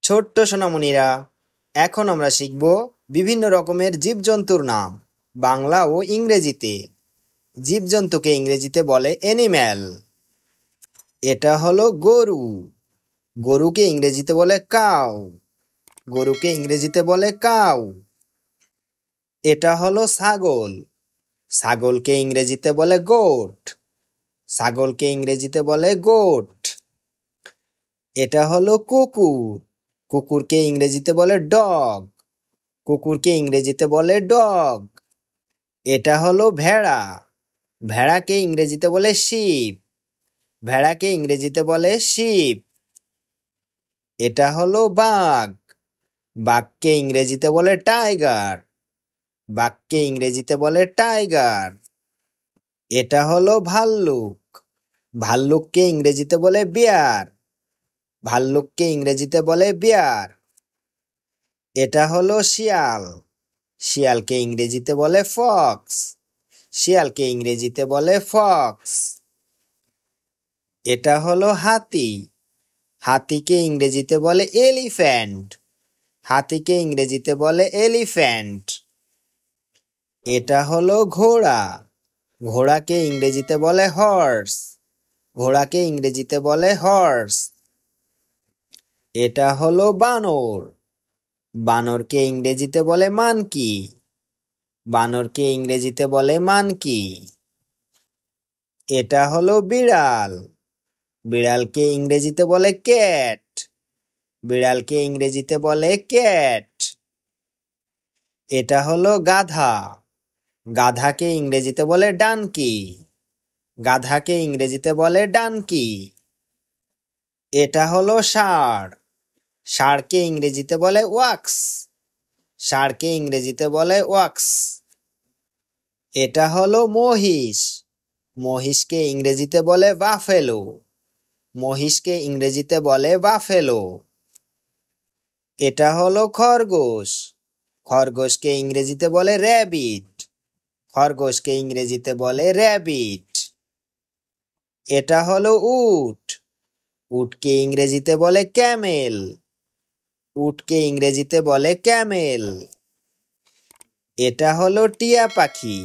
ছোট্ট সোনামণিরা, এখন আমরা শিখব বিভিন্ন রকমের জীবজন্তুর নাম বাংলা ও ইংরেজিতে। জীবজন্তুকে ইংরেজিতে বলে অ্যানিম্যাল। এটা হলো গরু। গরুকে ইংরেজিতে বলে কাউ। গরুকে ইংরেজিতে বলে কাউ। এটা হলো ছাগল। ছাগলকে ইংরেজিতে বলে গোট। ছাগলকে ইংরেজিতে বলে গোট। এটা হলো কুকুর। কুকুরকে ইংরেজিতে বলে ডগ। কুকুরকে ইংরেজিতে বলে ডগ। এটা হলো ভেড়া। ভেড়াকে ইংরেজিতে বলে শিপ। ভেড়াকে ইংরেজিতে বলে শিপ। এটা হলো বাঘ। বাঘকে ইংরেজিতে বলে টাইগার। বাঘকে ইংরেজিতে বলে টাইগার। এটা হলো ভাল্লুক। ভাল্লুককে ইংরেজিতে বলে বিয়ার। ভাল্লুককে ইংরেজিতে বলে বিয়ার। এটা হলো শিয়াল। শিয়ালকে ইংরেজিতে বলে ফক্স। শিয়ালকে ইংরেজিতে বলে ফক্স। এটা হলো হাতি। হাতিকে ইংরেজিতে বলে এলিফ্যান্ট। হাতিকে ইংরেজিতে বলে এলিফ্যান্ট। এটা হলো ঘোড়া। ঘোড়াকে ইংরেজিতে বলে হর্স। ঘোড়াকে ইংরেজিতে বলে হর্স। এটা হলো বানর। বানরকে ইংরেজিতে বলে মানকি। বানরকে ইংরেজিতে বলে মানকি। এটা হলো বিড়াল। বিড়ালকে ইংরেজিতে বলে ক্যাট। বিড়ালকে ইংরেজিতে বলে ক্যাট। এটা হলো গাধা। গাধাকে ইংরেজিতে বলে ডানকি। গাধাকে ইংরেজিতে বলে ডানকি। এটা হলো ষাঁড়। ষাঁড়কে ইংরেজিতে বলে ওয়াক্স। ষাঁড়কে ইংরেজিতে বলে ওয়াক্স। এটা হলো মহিষ। মহিষকে ইংরেজিতে বলে বাফেলো। মহিষকে ইংরেজিতে বলে বাফেলো। এটা হলো খরগোশ। খরগোশকে ইংরেজিতে বলে র্যাবিট। খরগোশকে ইংরেজিতে বলে র্যাবিট। এটা হলো উট। উটকে ইংরেজিতে বলে ক্যামেল। উটকে ইংরেজিতে বলে ক্যামেল। এটা হলো টিয়া পাখি।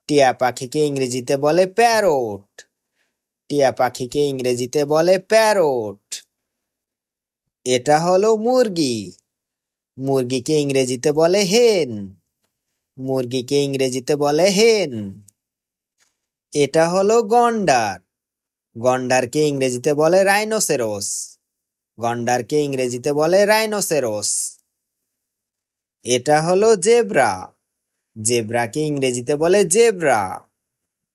টিয়া পাখিকে ইংরেজিতে বলে প্যারট। টিয়া পাখিকে ইংরেজিতে বলে প্যারট। এটা হলো মুরগি। মুরগিকে ইংরেজিতে বলে হেন। মুরগিকে ইংরেজিতে বলে হেন। এটা হলো গন্ডার। গন্ডারকে ইংরেজিতে বলে রাইনোসেরস। গন্ডারকে ইংরেজিতে বলে রাইনোসেরস। এটা হলো জেব্রা। জেব্রাকে ইংরেজিতে বলে জেব্রা।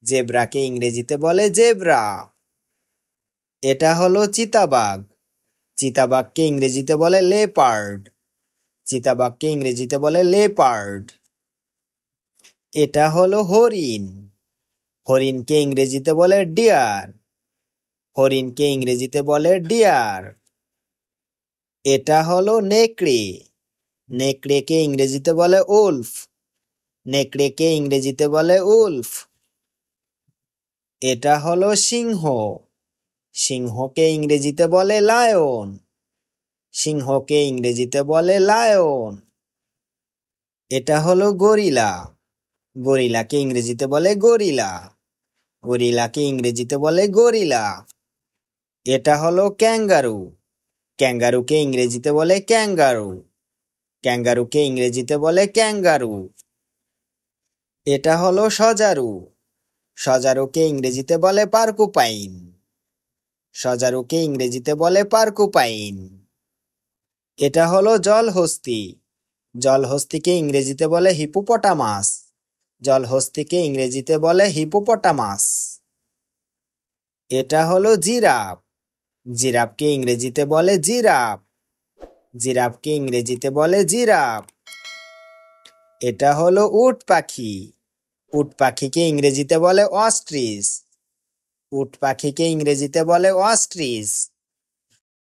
জেব্রাকে ইংরেজিতে বলে জেব্রা। এটা হলো চিতাবাঘ। চিতাবাঘকে ইংরেজিতে বলে লেপার্ড। চিতাবাঘকে ইংরেজিতে বলে লেপার্ড। এটা হলো হরিণ। হরিণকে ইংরেজিতে বলে ডিয়ার। হরিণকে ইংরেজিতে বলে ডিয়ার। এটা হলো নেকড়ে। নেকড়েকে ইংরেজিতে বলে উলফ। নেকড়েকে ইংরেজিতে বলে উলফ। এটা হলো সিংহ। সিংহকে ইংরেজিতে বলে লায়ন। সিংহকে ইংরেজিতে বলে লায়ন। এটা হলো গরিলা। গরিলাকে ইংরেজিতে বলে গরিলা। গরিলাকে ইংরেজিতে বলে গরিলা। এটা হলো ক্যাঙ্গারু। ক্যাঙ্গারুকে ইংরেজিতে বলে ক্যাঙ্গারু। ক্যাঙ্গারুকে ইংরেজিতে বলে ক্যাঙ্গারু। এটা হলো সজারু। সজারুকে ইংরেজিতে বলে পার্কুপাইন। সজারুকে ইংরেজিতে বলে পার্কুপাইন। এটা হলো জলহস্তী। জলহস্তিকে ইংরেজিতে বলে হিপোপটামাস। জলহস্তিকে ইংরেজিতে বলে হিপোপটামাস। এটা হলো জিরাফ। জিরাফকে ইংরেজিতে বলে জিরাফ। জিরাফকে ইংরেজিতে বলে জিরাফ। এটা হলো উট পাখি। উট পাখিকে ইংরেজিতে বলে অস্ট্রিচ। উট পাখিকে ইংরেজিতে বলে অস্ট্রিচ।